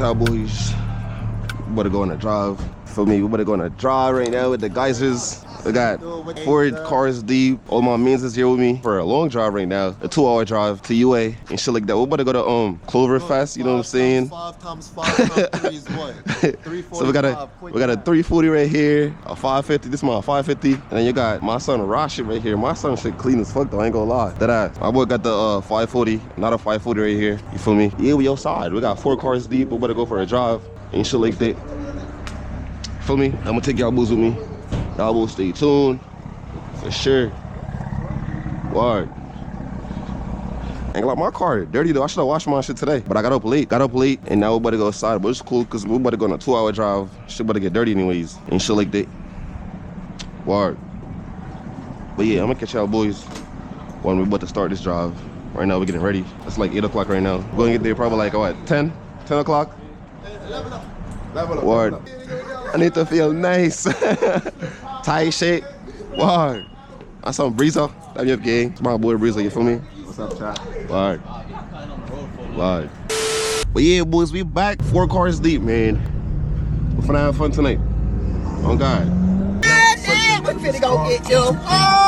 y'all boys. We about to go on a drive. Feel me? We about to go on a drive right now with the geysers. We got 4 cars deep. All my mans is here with me for a long drive right now. A 2-hour drive to UA and shit like that. We about to go to Clover Fest, you know what I'm saying? 5 times 5 times 3 is what? 345. So we got a 340 right here, a 550. This is my 550. And then you got my son Ross shit right here. My son shit clean as fuck though, I ain't gonna lie. That ass. My boy got the 540, not a 540 right here. You feel me? Yeah, we outside. We got 4 cars deep. We about to go for a drive and shit like that. Feel me? I'm gonna take y'all boys with me. Y'all will stay tuned for sure. Word. Ain't like my car dirty though. I should have washed my shit today, but I got up late, and now we're about to go outside. But it's cool because we're about to go on a 2-hour drive. Shit about to get dirty anyways and shit like that. Word. But yeah, I'm gonna catch y'all boys when we're about to start this drive. Right now we're getting ready. It's like 8 o'clock right now. We're gonna get there probably like what, 10 o'clock? 11 o'clock. Word. I need to feel nice. Tight shit. Word. I saw Breezer. That your gang. It's my boy Breezer, you feel me? What's up, chat? Word. Word. But yeah, boys, we back 4 cars deep, man. We're finna have fun tonight. Oh God. We're finna go get you. Oh!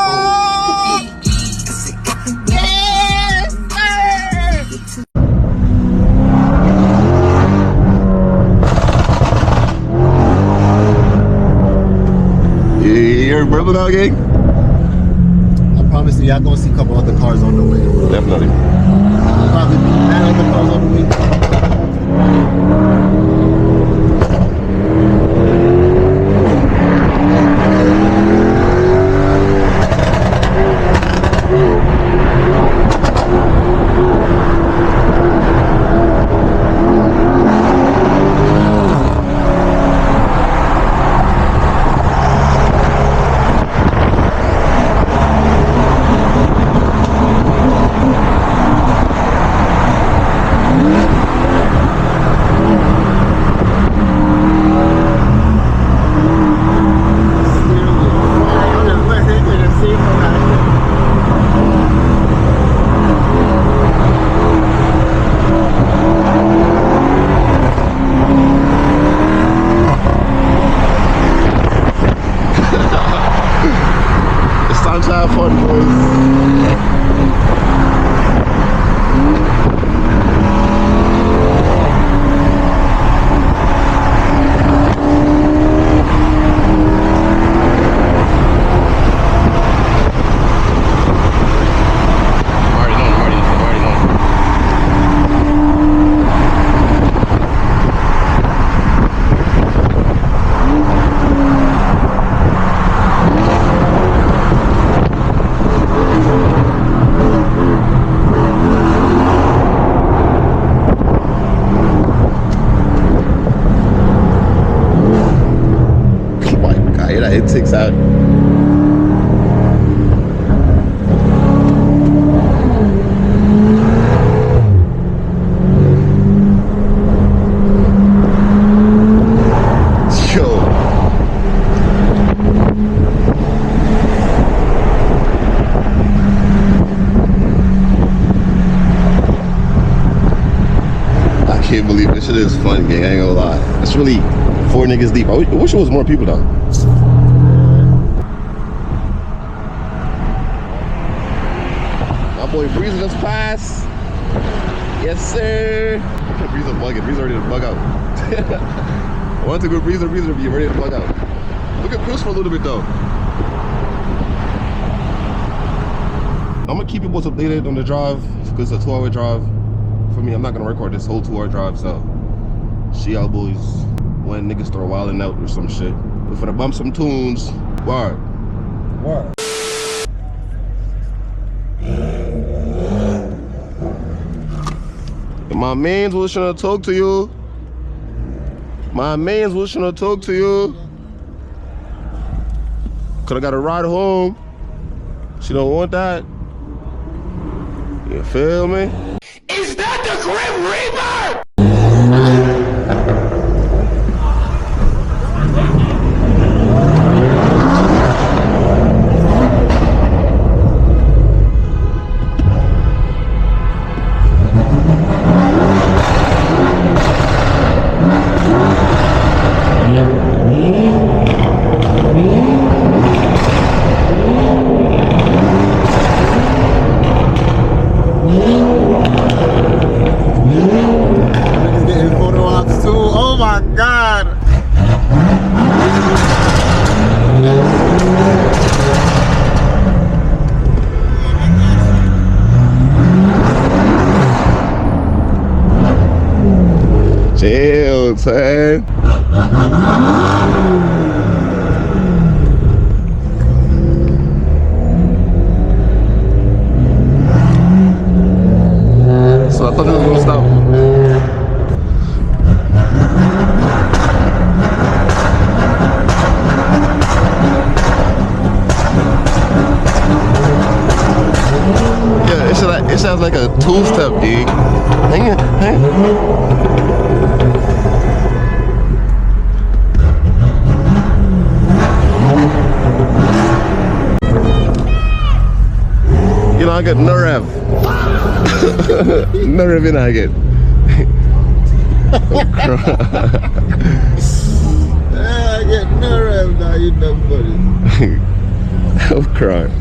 You're Brooklyn now, gang? I promise you, y'all gonna see a couple other cars on the way. Definitely. Probably 9 other cars on the way. Have fun, boys. It takes out. Yo. I can't believe this shit is fun, gang. I ain't gonna lie. It's really 4 niggas deep. I wish it was more people though. Boy, Breezer just passed. Yes, sir. Breezer bugging. Breezer ready to bug out. I want to go Breezer to be ready to bug out. We can cruise for a little bit though. I'm gonna keep you boys updated on the drive because it's a 2-hour drive. For me, I'm not gonna record this whole 2-hour drive, so see y'all boys when niggas start wilding out or some shit. We're finna bump some tunes. Word. Word. My mans was trying to talk to you. My mans was trying to talk to you. Cause I got a ride home. She don't want that. You feel me? Is that the Grim Reaper? Oh my God. Chill, son. So I thought it was gonna stop. Yeah, it sounds like a two-step, dude. Hang on, hang on. You know, I get no rev. No rev in I get. I get no rev now, you know, buddy. I'm crying.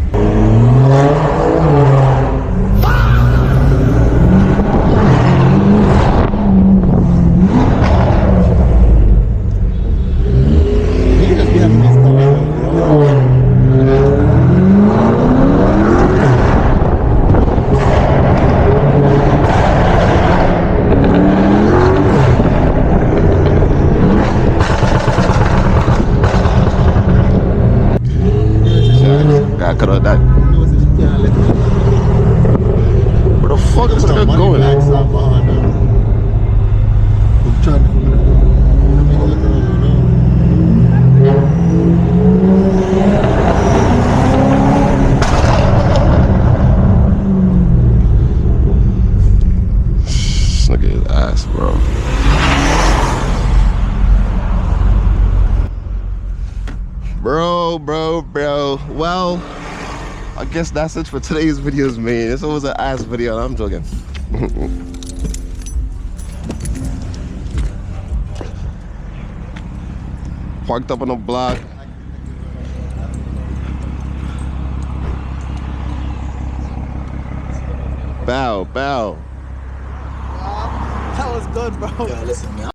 You just be having this car. Gotta cut out that. Where the fuck is this guy going? This nigga is ass, bro. Bro. Well, I guess that's it for today's videos, man. This was an ass video. I'm joking. Parked up on the block. Bow. That was good, bro. Yo, listen, man.